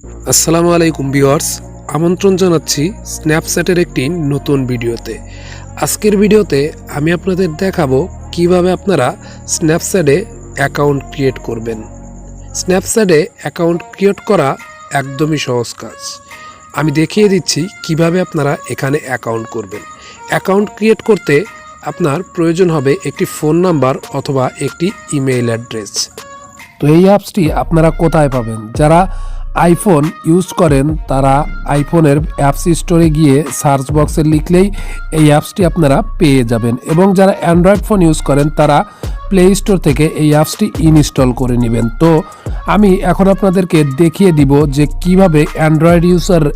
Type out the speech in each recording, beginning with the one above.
আসসালামু আলাইকুম ভিউয়ার্স, আমন্ত্রণ জানাচ্ছি স্ন্যাপচ্যাটের একটি নতুন ভিডিওতে। আজকের ভিডিওতে আমি আপনাদের দেখাবো কিভাবে আপনারা স্ন্যাপচ্যাটে অ্যাকাউন্ট ক্রিয়েট করবেন। স্ন্যাপচ্যাটে অ্যাকাউন্ট ক্রিয়েট করা একদমই সহজ কাজ। আমি দেখিয়ে দিচ্ছি কিভাবে আপনারা এখানে অ্যাকাউন্ট করবেন। অ্যাকাউন্ট ক্রিয়েট করতে আপনার প্রয়োজন হবে একটি ফোন নাম্বার অথবা একটি ইমেইল অ্যাড্রেস। তো এই অ্যাপসটি আপনারা কোথায় পাবেন? যারা আইফোন ইউজ করেন তারা আইফোনের অ্যাপস স্টোরে গিয়ে সার্চ বক্সে লিখলেই এই অ্যাপসটি আপনারা পেয়ে যাবেন, এবং যারা অ্যান্ড্রয়েড ফোন ইউজ করেন তারা প্লে স্টোর থেকে এই অ্যাপসটি ইনস্টল করে নেবেন। তো আমি এখন আপনাদেরকে দেখিয়ে দিব যে কিভাবে অ্যান্ড্রয়েড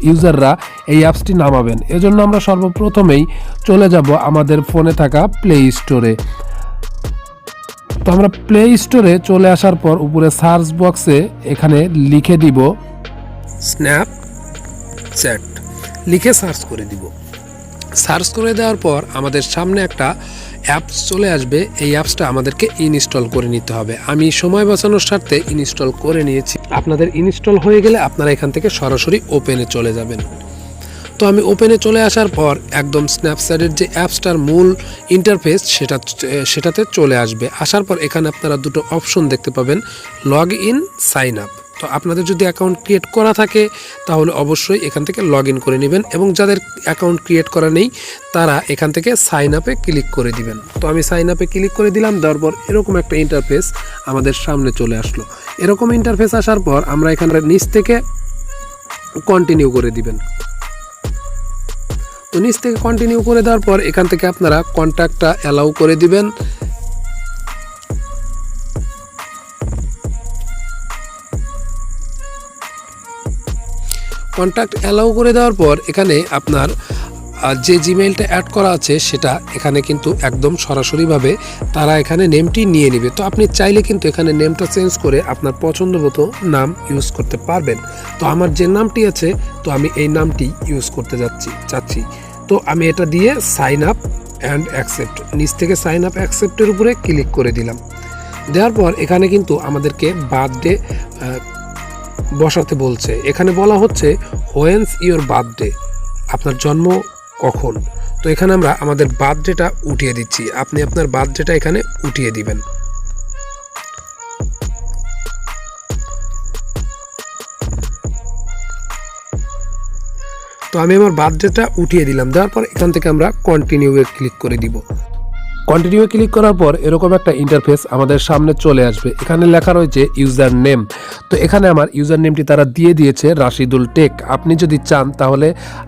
ইউজাররা এই অ্যাপসটি নামাবেন। এজন্য আমরা সর্বপ্রথমেই চলে যাব আমাদের ফোনে থাকা প্লে স্টোরে। তো আমরা প্লে স্টোরে চলে আসার পর উপরে সার্চ বক্সে এখানে লিখে দিব স্ন্যাপচ্যাট, লিখে সার্চ করে দিব। সার্চ করে দেওয়ার পর আমাদের সামনে একটা অ্যাপস চলে আসবে। এই অ্যাপসটা আমাদেরকে ইনস্টল করে নিতে হবে। আমি সময় বাঁচানোর স্বার্থে ইনস্টল করে নিয়েছি। আপনাদের ইনস্টল হয়ে গেলে আপনারা এখান থেকে সরাসরি ওপেনে চলে যাবেন। তো আমি ওপেনে চলে আসার পর একদম স্ন্যাপচ্যাটের যে অ্যাপসটার মূল ইন্টারফেস সেটাতে চলে আসবে। আসার পর এখানে আপনারা দুটো অপশন দেখতে পাবেন, লগ ইন, সাইন আপ। তো আপনাদের যদি অ্যাকাউন্ট ক্রিয়েট করা থাকে তাহলে অবশ্যই এখান থেকে লগ ইন করে নেবেন, এবং যাদের অ্যাকাউন্ট ক্রিয়েট করা নেই তারা এখান থেকে সাইন আপে ক্লিক করে দিবেন। তো আমি সাইন আপে ক্লিক করে দিলাম। দেওয়ার পর এরকম একটা ইন্টারফেস আমাদের সামনে চলে আসলো। এরকম ইন্টারফেস আসার পর আমরা এখানে নিচ থেকে কন্টিনিউ করে দিবেন। তো নিচ থেকে কন্টিনিউ করে দেওয়ার পর এখান থেকে আপনারা কন্ট্যাক্টটা অ্যালাউ করে দিবেন। কন্ট্যাক্ট অ্যালাউ করে দেওয়ার পর এখানে আপনার যে জিমেইলটা অ্যাড করা আছে সেটা এখানে কিন্তু একদম সরাসরিভাবে তারা এখানে নেমটি নিয়ে নেবে। তো আপনি চাইলে কিন্তু এখানে নেমটা চেঞ্জ করে আপনার পছন্দ মতো নাম ইউজ করতে পারবেন। তো আমার যে নামটি আছে, তো আমি এই নামটি ইউজ করতে চাচ্ছি। তো আমি এটা দিয়ে সাইন আপ অ্যান্ড অ্যাকসেপ্ট, নিচ থেকে সাইন আপ অ্যাকসেপ্টের উপরে ক্লিক করে দিলাম। দেওয়ার পর এখানে কিন্তু আমাদেরকে বার্থডে বসাতে বলছে। এখানে বলা হচ্ছে হোয়েন্স ইওর বার্থডে, আপনার জন্ম কখন। তো এখানে আমরা আমাদের বার্থডেটা উঠিয়ে দিচ্ছি। আপনি আপনার বার্থডেটা এখানে উঠিয়ে দিবেন। তো আমি আমার বার্থডেটা উঠিয়ে দিলাম। দেওয়ার পর এখান থেকে আমরা কন্টিনিউয়ে ক্লিক করে দিব। কন্টিনিউ ক্লিক করার পর এরকম একটা ইন্টারফেস আমাদের সামনে চলে আসবে। এখানে লেখা রয়েছে ইউজার নেম। তো এখানে আমার ইউজার নেমটি তারা দিয়ে দিয়েছে রাশিদুল টেক। আপনি যদি চান তাহলে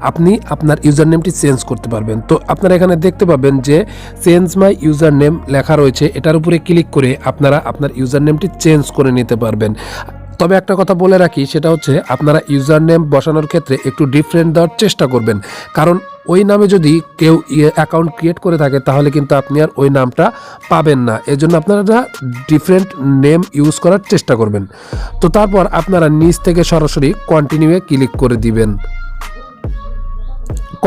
আপনি আপনার ইউজার নেমটি চেঞ্জ করতে পারবেন। তো আপনারা এখানে দেখতে পাবেন যে চেঞ্জ মাই ইউজার নেম লেখা রয়েছে। এটার উপরে ক্লিক করে আপনারা আপনার ইউজার নেমটি চেঞ্জ করে নিতে পারবেন। তবে একটা কথা বলে রাখি, সেটা হচ্ছে আপনারা ইউজার নেম বসানোর ক্ষেত্রে একটু ডিফারেন্ট দেওয়ার চেষ্টা করবেন, কারণ ওই নামে যদি কেউ অ্যাকাউন্ট ক্রিয়েট করে থাকে তাহলে কিন্তু আপনি আর ওই নামটা পাবেন না। এজন্য আপনারা ডিফারেন্ট নেম ইউজ করার চেষ্টা করবেন। তো তারপর আপনারা নিচ থেকে সরাসরি কন্টিনিউয়ে ক্লিক করে দিবেন।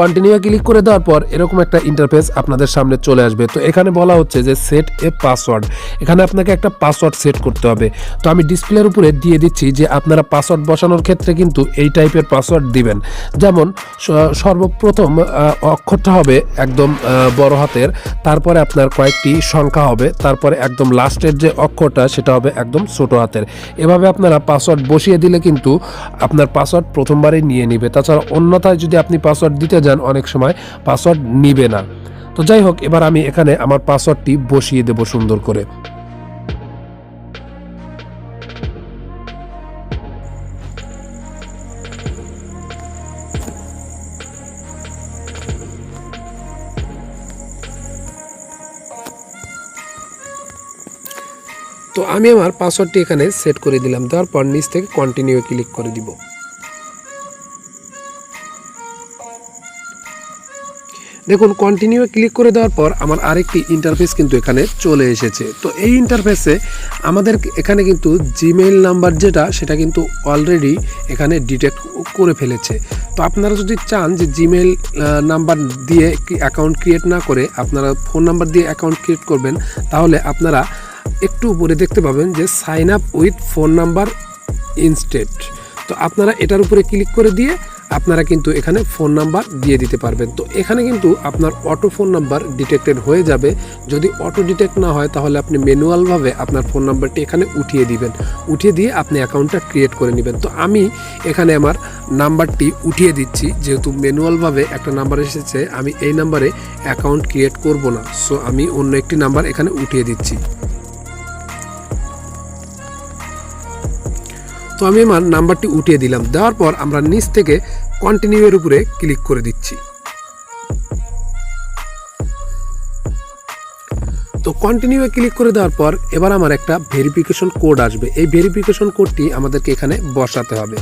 কন্টিনিউ ক্লিক করে দেওয়ার পর এরকম একটা ইন্টারফেস আপনাদের সামনে চলে আসবে। তো এখানে বলা হচ্ছে যে সেট এ পাসওয়ার্ড, এখানে আপনাকে একটা পাসওয়ার্ড সেট করতে হবে। তো আমি ডিসপ্লের উপরে দিয়ে দিচ্ছি যে আপনারা পাসওয়ার্ড বসানোর ক্ষেত্রে কিন্তু এই টাইপের পাসওয়ার্ড দিবেন। যেমন সর্বপ্রথম অক্ষরটা হবে একদম বড় হাতের, তারপরে আপনার কয়েকটি সংখ্যা হবে, তারপরে একদম লাস্টের যে অক্ষরটা সেটা হবে একদম ছোট হাতের। এভাবে আপনারা পাসওয়ার্ড বসিয়ে দিলে কিন্তু আপনার পাসওয়ার্ড প্রথমবারই নিয়ে নেবে। তাছাড়া অন্যথায় যদি আপনি পাসওয়ার্ড দিতে যান অনেক সময় পাসওয়ার্ড নিবে না। তো যাই হোক, এবার আমি এখানে আমার পাসওয়ার্ডটি বসিয়ে দেব সুন্দর করে। তো আমি আমার পাসওয়ার্ডটি এখানে সেট করে দিলাম। দেওয়ার পর নিচ থেকে কন্টিনিউ ক্লিক করে দিব। দেখুন, কন্টিনিউ ক্লিক করে দেওয়ার পর আমার আরেকটি ইন্টারফেস কিন্তু এখানে চলে এসেছে। তো এই ইন্টারফেসে আমাদের এখানে কিন্তু জিমেইল নাম্বার সেটা কিন্তু অলরেডি এখানে ডিটেক্ট করে ফেলেছে। তো আপনারা যদি চান যে জিমেইল নাম্বার দিয়ে অ্যাকাউন্ট ক্রিয়েট না করে আপনারা ফোন নাম্বার দিয়ে অ্যাকাউন্ট ক্রিয়েট করবেন, তাহলে আপনারা একটু উপরে দেখতে পাবেন যে sign up with phone number instead. তো আপনারা এটার উপরে ক্লিক করে দিয়ে আপনারা কিন্তু এখানে ফোন নাম্বার দিয়ে দিতে পারবেন। তো এখানে কিন্তু আপনার অটো ফোন নাম্বার ডিটেক্টেড হয়ে যাবে। যদি অটো ডিটেক্ট না হয় তাহলে আপনি ম্যানুয়ালভাবে আপনার ফোন নাম্বারটি এখানে উঠিয়ে দিবেন, উঠিয়ে দিয়ে আপনি অ্যাকাউন্টটা ক্রিয়েট করে নেবেন। তো আমি এখানে আমার নাম্বারটি উঠিয়ে দিচ্ছি, যেহেতু ম্যানুয়ালভাবে একটা নাম্বার এসেছে, আমি এই নাম্বারে অ্যাকাউন্ট ক্রিয়েট করব না। সো আমি অন্য একটি নাম্বার এখানে উঠিয়ে দিচ্ছি। তো আমি আমার নাম্বারটি উঠিয়ে দিলাম, দেওয়ার পর আমরা নিচ থেকে কন্টিনিউ এর উপরে ক্লিক করে দিচ্ছি। তো কন্টিনিউ এ ক্লিক করে দেওয়ার পর এবার আমার একটা ভেরিফিকেশন কোড আসবে। এই ভেরিফিকেশন কোডটি আমাদেরকে এখানে বসাতে হবে।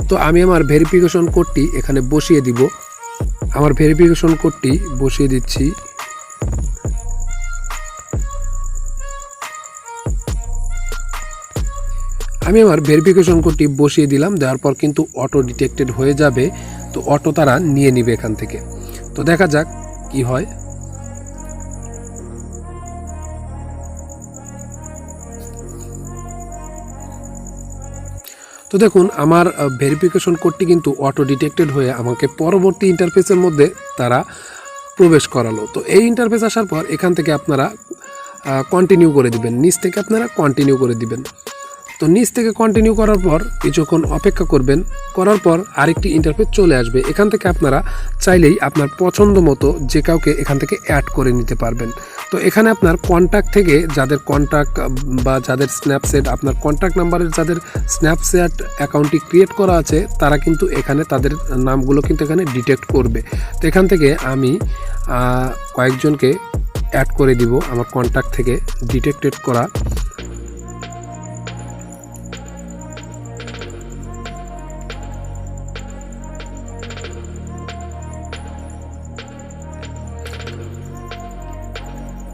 তো আমি আমার ভেরিফিকেশন কোডটি এখানে বসিয়ে দিব। আমার ভেরিফিকেশন কোডটি বসিয়ে দিচ্ছি। আমি আমার ভেরিফিকেশন কোডটি বসিয়ে দিলাম, দেওয়ার পর কিন্তু অটো ডিটেক্টেড হয়ে যাবে। তো অটো তারা নিয়ে নিবে এখান থেকে। তো দেখা যাক কি হয়। তো দেখুন আমার ভেরিফিকেশন কোডটি কিন্তু অটো ডিটেক্টেড হয়ে আমাকে পরবর্তী ইন্টারফেসের মধ্যে তারা প্রবেশ করালো। তো এই ইন্টারফেস আসার পর এখান থেকে আপনারা কন্টিনিউ করে দিবেন, নিচ থেকে আপনারা কন্টিনিউ করে দিবেন। তো নিচ থেকে কন্টিনিউ করার পর কিছুক্ষণ অপেক্ষা করবেন, করার পর আরেকটি ইন্টারফেস চলে আসবে। এখান থেকে আপনারা চাইলেই আপনার পছন্দ মতো যে কাউকে এখান থেকে অ্যাড করে নিতে পারবেন। তো এখানে আপনার কন্ট্যাক্ট থেকে যাদের কন্ট্যাক্ট বা যাদের স্ন্যাপচ্যাট, আপনার কন্ট্যাক্ট নাম্বারের যাদের স্ন্যাপচ্যাট অ্যাকাউন্টটি ক্রিয়েট করা আছে তারা কিন্তু এখানে তাদের নামগুলো কিন্তু এখানে ডিটেক্ট করবে। তো এখান থেকে আমি কয়েকজনকে অ্যাড করে দিব আমার কন্ট্যাক্ট থেকে ডিটেক্টেড করা।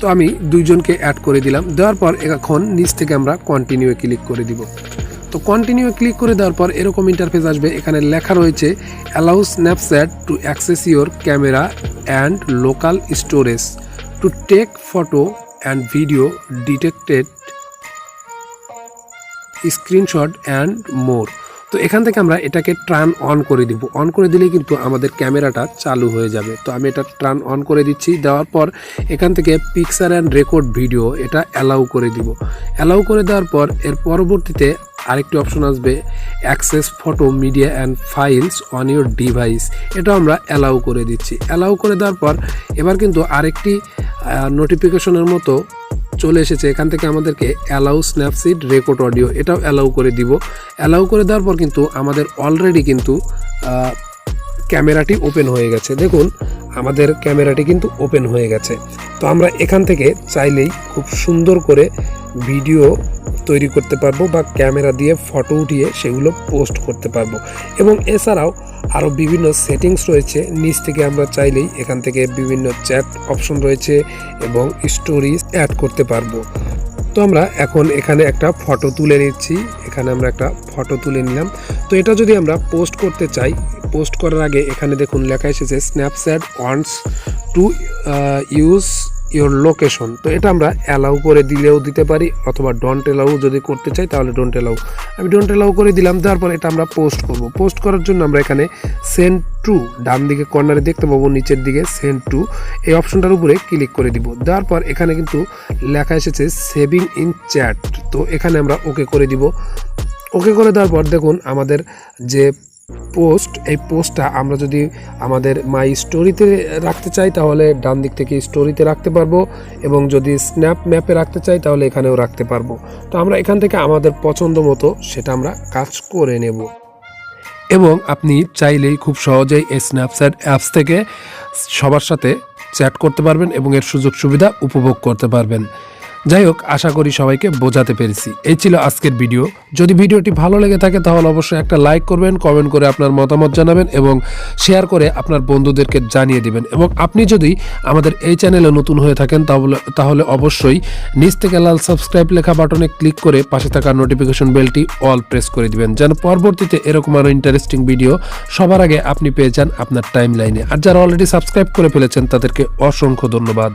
তো আমি দুইজনকে অ্যাড করে দিলাম, দেওয়ার পর এখন নিচ থেকে আমরা কন্টিনিউ ক্লিক করে দিব। তো কন্টিনিউ ক্লিক করে দেওয়ার পর এরকম ইন্টারফেস আসবে। এখানে লেখা রয়েছে allow Snapchat to access your camera and local storage to take photo and video detected screenshot and more. তো এখান থেকে আমরা এটাকে টার্ন অন করে দিব। অন করে দিলেই কিন্তু আমাদের ক্যামেরাটা চালু হয়ে যাবে। তো আমি এটা টার্ন অন করে দিচ্ছি, দেওয়ার পর এখান থেকে পিকচার অ্যান্ড রেকর্ড ভিডিও এটা অ্যালাউ করে দিব। অ্যালাউ করে দেওয়ার পর এর পরবর্তীতে আরেকটি অপশন আসবে access photo media and files on your device, এটা আমরা অ্যালাউ করে দিচ্ছি। অ্যালাউ করে দেওয়ার পর এবার কিন্তু আরেকটি নোটিফিকেশনের মতো চলে এসেছে। এখান থেকে আমাদেরকে অ্যালাউ স্ন্যাপসিড রেকর্ড অডিও এটাও অ্যালাউ করে দিব। অ্যালাউ করে দেওয়ার পর কিন্তু আমাদের অলরেডি কিন্তু ক্যামেরাটি ওপেন হয়ে গেছে। দেখুন আমাদের ক্যামেরাটি কিন্তু ওপেন হয়ে গেছে। তো আমরা এখান থেকে চাইলেই খুব সুন্দর করে ভিডিও তৈরি করতে পারবো বা ক্যামেরা দিয়ে ফটো উঠিয়ে সেগুলো পোস্ট করতে পারবো। এবং এছাড়াও আরও বিভিন্ন সেটিংস রয়েছে। নিচ থেকে আমরা চাইলেই এখান থেকে বিভিন্ন চ্যাট অপশন রয়েছে এবং স্টোরিজ অ্যাড করতে পারবো। তো আমরা এখন এখানে একটা ফটো তুলে নিচ্ছি। এখানে আমরা একটা ফটো তুলে নিলাম। তো এটা যদি আমরা পোস্ট করতে চাই, পোস্ট করার আগে এখানে দেখুন লেখা এসেছে Snapchat wants to use your location. তো এটা আমরা অ্যালাউ করে দিলেও দিতে পারি, অথবা ডোন্ট অ্যালাউ যদি করতে চাই তাহলে ডোন্ট অ্যালাউ। আমি ডোন্ট অ্যালাউ করে দিলাম। দেওয়ার পর এটা আমরা পোস্ট করব। পোস্ট করার জন্য আমরা এখানে সেন্ড টু, ডান দিকে কর্নারে দেখতে পাবো নিচের দিকে সেন্ড টু, এই অপশনটার উপরে ক্লিক করে দিব। দেওয়ার পর এখানে কিন্তু লেখা এসেছে সেভিং ইন চ্যাট। তো এখানে আমরা ওকে করে দিব। ওকে করে দেওয়ার পর দেখুন আমাদের যে পোস্ট, এই পোস্টটা আমরা যদি আমাদের মাই স্টোরিতে রাখতে চাই তাহলে ডান দিক থেকে স্টোরিতে রাখতে পারবো, এবং যদি স্ন্যাপ ম্যাপে রাখতে চাই তাহলে এখানেও রাখতে পারবো। তো আমরা এখান থেকে আমাদের পছন্দ মতো সেটা আমরা কাজ করে নেব। এবং আপনি চাইলেই খুব সহজেই এই স্ন্যাপচ্যাট অ্যাপস থেকে সবার সাথে চ্যাট করতে পারবেন এবং এর সুযোগ সুবিধা উপভোগ করতে পারবেন। যাই হোক, আশা করি সবাইকে বোঝাতে পেরেছি। এই ছিল আজকের ভিডিও। যদি ভিডিওটি ভালো লেগে থাকে তাহলে অবশ্যই একটা লাইক করবেন, কমেন্ট করে আপনার মতামত জানাবেন এবং শেয়ার করে আপনার বন্ধুদেরকে জানিয়ে দিবেন। এবং আপনি যদি আমাদের এই চ্যানেলে নতুন হয়ে থাকেন তাহলে অবশ্যই নিচ থেকে লাল সাবস্ক্রাইব লেখা বাটনে ক্লিক করে পাশে থাকা নোটিফিকেশন বেলটি অল প্রেস করে দিবেন, যেন পরবর্তীতে এরকম আরও ইন্টারেস্টিং ভিডিও সবার আগে আপনি পেয়ে যান আপনার টাইম লাইনে। আর যারা অলরেডি সাবস্ক্রাইব করে ফেলেছেন তাদেরকে অসংখ্য ধন্যবাদ।